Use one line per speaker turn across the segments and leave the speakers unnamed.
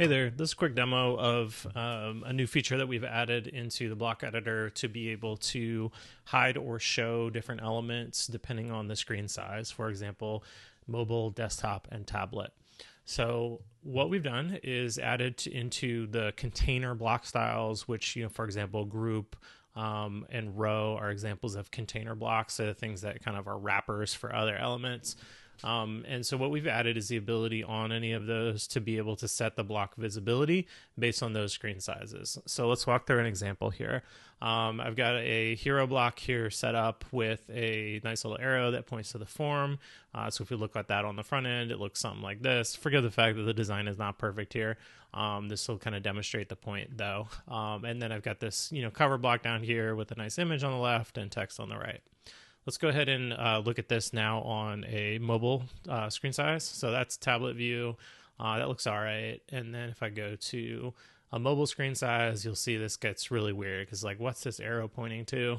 Hey there, this is a quick demo of a new feature that we've added into the block editor to be able to hide or show different elements depending on the screen size. For example, mobile, desktop, and tablet. So what we've done is added into the container block styles, which, for example, group and row are examples of container blocks, so things that kind of are wrappers for other elements. And so what we've added is the ability on any of those to be able to set the block visibility based on those screen sizes. So let's walk through an example here. I've got a hero block here set up with a nice little arrow that points to the form. So if you look at that on the front end, it looks something like this. Forget the fact that the design is not perfect here. This will kind of demonstrate the point though. And then I've got this, cover block down here with a nice image on the left and text on the right. Let's go ahead and look at this now on a mobile screen size. So that's tablet view. That looks all right. And then if I go to a mobile screen size, you'll see this gets really weird because what's this arrow pointing to?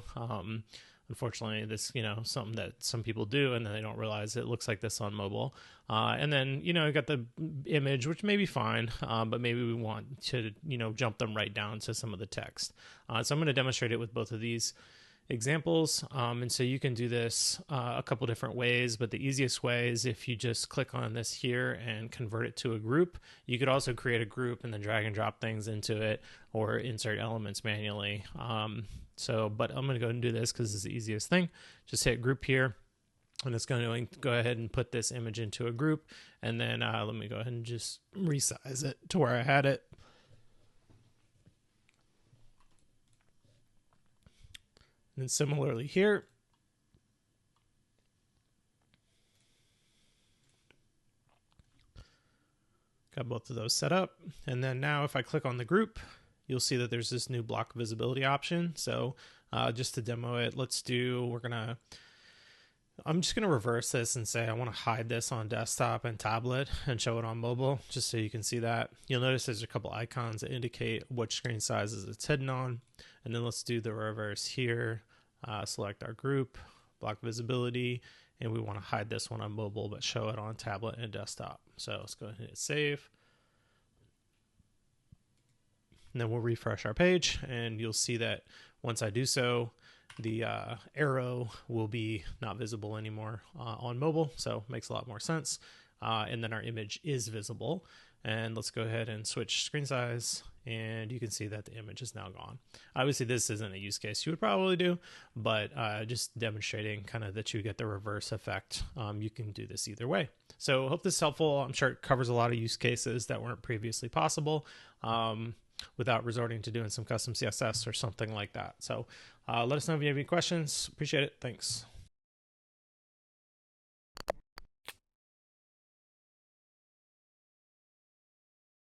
Unfortunately, this, something that some people do and then they don't realize it looks like this on mobile. And then, you got the image, which may be fine, but maybe we want to, jump them right down to some of the text. So I'm going to demonstrate it with both of these examples. And so you can do this a couple different ways, but the easiest way is if you just click on this here and convert it to a group. You could also create a group and then drag and drop things into it or insert elements manually. But I'm going to go and do this because it's the easiest thing. Just hit group here. And it's going to go ahead and put this image into a group. And then let me go ahead and just resize it to where I had it. And then similarly here, got both of those set up. And then now if I click on the group, you'll see that there's this new block visibility option. So just to demo it, I'm just going to reverse this and say I want to hide this on desktop and tablet and show it on mobile just so you can see that. You'll notice there's a couple icons that indicate which screen sizes it's hidden on. And then let's do the reverse here. Select our group, block visibility, and we want to hide this one on mobile but show it on tablet and desktop. So let's go ahead and hit save. And then we'll refresh our page and you'll see that once I do so, the arrow will be not visible anymore on mobile, so makes a lot more sense. And then our image is visible. And let's go ahead and switch screen size, and you can see that the image is now gone. Obviously, this isn't a use case you would probably do, but just demonstrating kind of that you get the reverse effect. You can do this either way. So I hope this is helpful. I'm sure it covers a lot of use cases that weren't previously possible. Without resorting to doing some custom CSS or something like that. So let us know if you have any questions. Appreciate it. Thanks.